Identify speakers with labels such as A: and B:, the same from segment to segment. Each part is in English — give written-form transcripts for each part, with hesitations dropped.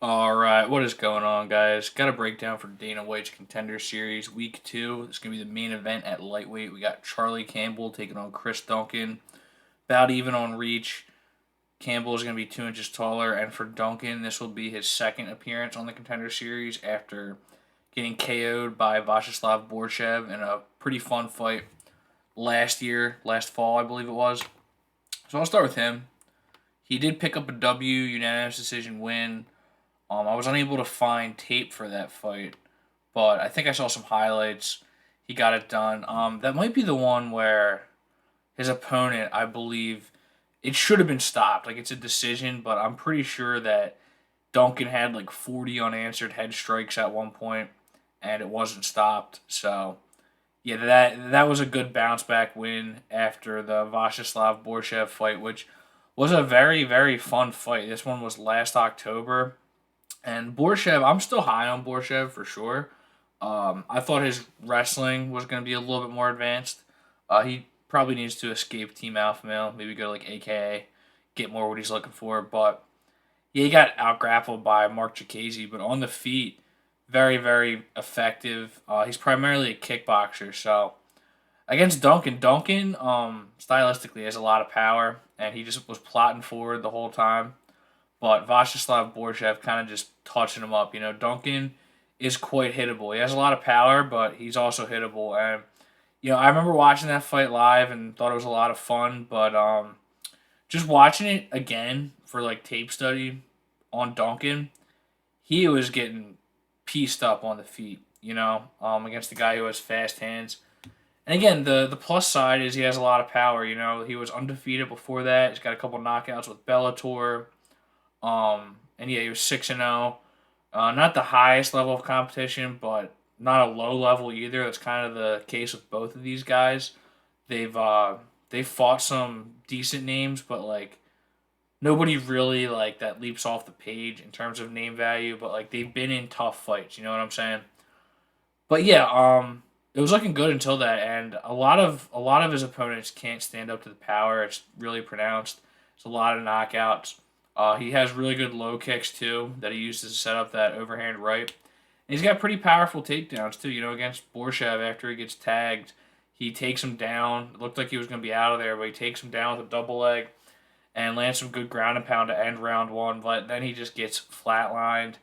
A: All right, what is going on, guys? Got a breakdown for Dana White's Contender Series Week 2. It's going to be the main event at lightweight. We got Charlie Campbell taking on Chris Duncan. About even on reach. Campbell is going to be 2 inches taller. And for Duncan, this will be his second appearance on the Contender Series after getting KO'd by Vacheslav Borchev in a pretty fun fight last fall, I believe it was. So I'll start with him. He did pick up a W, unanimous decision win. I was unable to find tape for that fight, but I think I saw some highlights. He got it done. That might be the one where his opponent, I believe, it should have been stopped. Like it's a decision, but I'm pretty sure that Duncan had like 40 unanswered head strikes at one point, and it wasn't stopped. So yeah, that was a good bounce back win after the Vacheslav Borchev fight, which was a very fun fight. This one was last October, and Borchev, I'm still high on Borchev for sure. I thought his wrestling was going to be a little bit more advanced. He probably needs to escape Team Alpha Male, maybe go to like AKA, get more what he's looking for. But yeah, he got out grappled by Mark Chikadze, but on the feet, very effective. He's primarily a kickboxer, so against Duncan, stylistically has a lot of power, and he just was plotting forward the whole time. But Vacheslav Borchev kind of just touching him up. You know, Duncan is quite hittable. He has a lot of power, but he's also hittable. And I remember watching that fight live and thought it was a lot of fun. But just watching it again for like tape study on Duncan, he was getting pieced up on the feet. Against the guy who has fast hands. And again, the plus side is he has a lot of power. He was undefeated before that. He's got a couple knockouts with Bellator. And yeah, he was 6-0. Not the highest level of competition, but not a low level either. That's kind of the case with both of these guys. They've fought some decent names, but like nobody really like that leaps off the page in terms of name value. But like they've been in tough fights. You know what I'm saying? But yeah, it was looking good until that, and a lot of his opponents can't stand up to the power. It's really pronounced. It's a lot of knockouts. He has really good low kicks too that he uses to set up that overhand right. And he's got pretty powerful takedowns too. Against Borchev after he gets tagged, he takes him down. It looked like he was going to be out of there, but he takes him down with a double leg and lands some good ground and pound to end round one. But then he just gets flatlined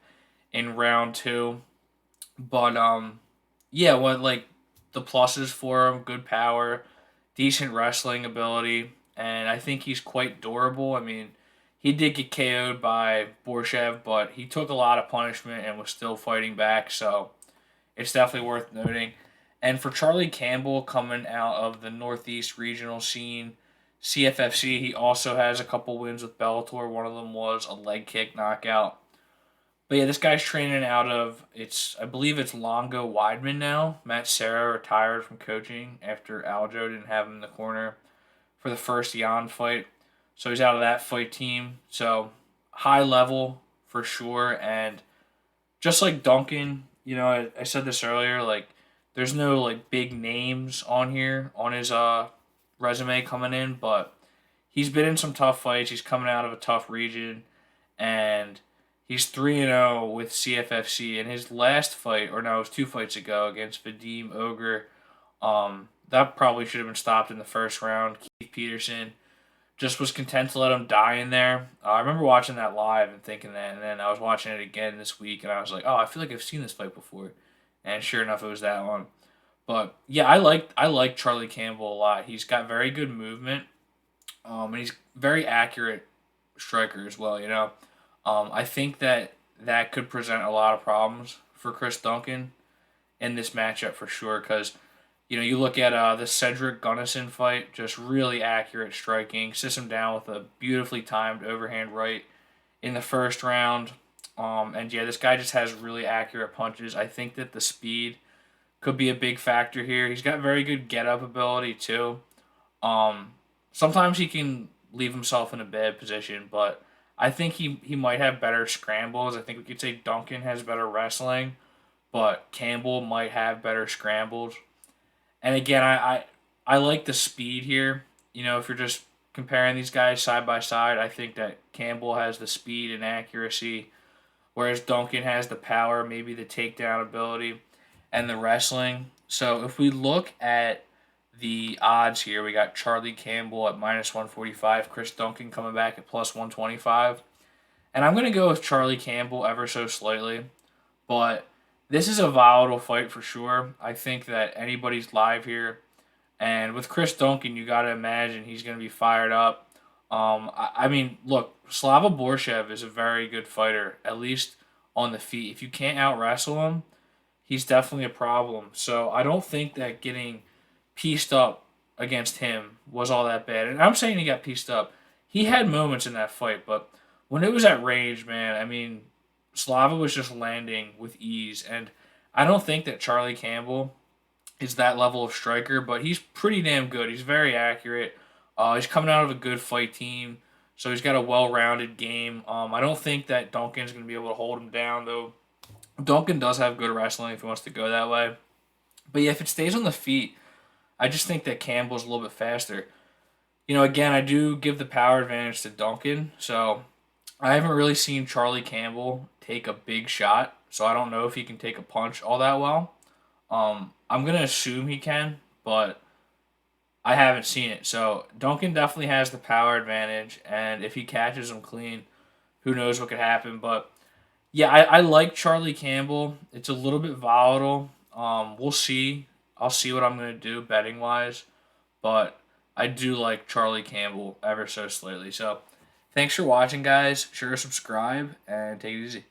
A: in round two. But yeah, what like the pluses for him: good power, decent wrestling ability, and I think he's quite durable. I mean, he did get KO'd by Borchev, but he took a lot of punishment and was still fighting back. So it's definitely worth noting. And for Charlie Campbell coming out of the Northeast regional scene, CFFC, he also has a couple wins with Bellator. One of them was a leg kick knockout. But yeah, this guy's training out of I believe it's Longo Weidman now. Matt Serra retired from coaching after Aljo didn't have him in the corner for the first Jan fight. So he's out of that fight team. So high level for sure. And just like Duncan, I said this earlier, like there's no like big names on here on his resume coming in, but he's been in some tough fights. He's coming out of a tough region, and he's 3-0 with CFFC. In his last fight, or no, it was 2 fights ago against Vadim Ogre. That probably should have been stopped in the first round. Keith Peterson just was content to let him die in there. I remember watching that live and thinking that, and then I was watching it again this week, and I was like, oh, I feel like I've seen this fight before. And sure enough, it was that one. But yeah, I like Charlie Campbell a lot. He's got very good movement, and he's very accurate striker as well. I think that could present a lot of problems for Chris Duncan in this matchup for sure. Because you look at the Cedric Gunnison fight, just really accurate striking, sits him down with a beautifully timed overhand right in the first round. And yeah, this guy just has really accurate punches. I think that the speed could be a big factor here. He's got very good get up ability too. Um, Sometimes he can leave himself in a bad position, but I think he might have better scrambles. I think we could say Duncan has better wrestling, but Campbell might have better scrambles. And again, I like the speed here. If you're just comparing these guys side by side, I think that Campbell has the speed and accuracy whereas Duncan has the power, maybe the takedown ability, and the wrestling. So if we look at the odds here, we got Charlie Campbell at minus 145, Chris Duncan coming back at plus 125. And I'm going to go with Charlie Campbell ever so slightly. But this is a volatile fight for sure. I think that anybody's live here. And with Chris Duncan, you got to imagine he's going to be fired up. I mean, look, Slava Borshev is a very good fighter, at least on the feet. If you can't out wrestle him, he's definitely a problem. So I don't think that getting pieced up against him was all that bad. And I'm saying he got pieced up. He had moments in that fight, but when it was at range, man, I mean, Slava was just landing with ease. And I don't think that Charlie Campbell is that level of striker, but he's pretty damn good. He's very accurate. He's coming out of a good fight team, so he's got a well-rounded game. I don't think that Duncan's going to be able to hold him down, though. Duncan does have good wrestling if he wants to go that way. But yeah, if it stays on the feet, I just think that Campbell's a little bit faster. Again, I do give the power advantage to Duncan, so I haven't really seen Charlie Campbell take a big shot, so I don't know if he can take a punch all that well. I'm gonna assume he can, but I haven't seen it. So Duncan definitely has the power advantage, and if he catches him clean, who knows what could happen. But yeah, I like Charlie Campbell. It's a little bit volatile. We'll see. I'll see what I'm gonna do betting wise, but I do like Charlie Campbell ever so slightly. So thanks for watching, guys. Sure to subscribe and take it easy.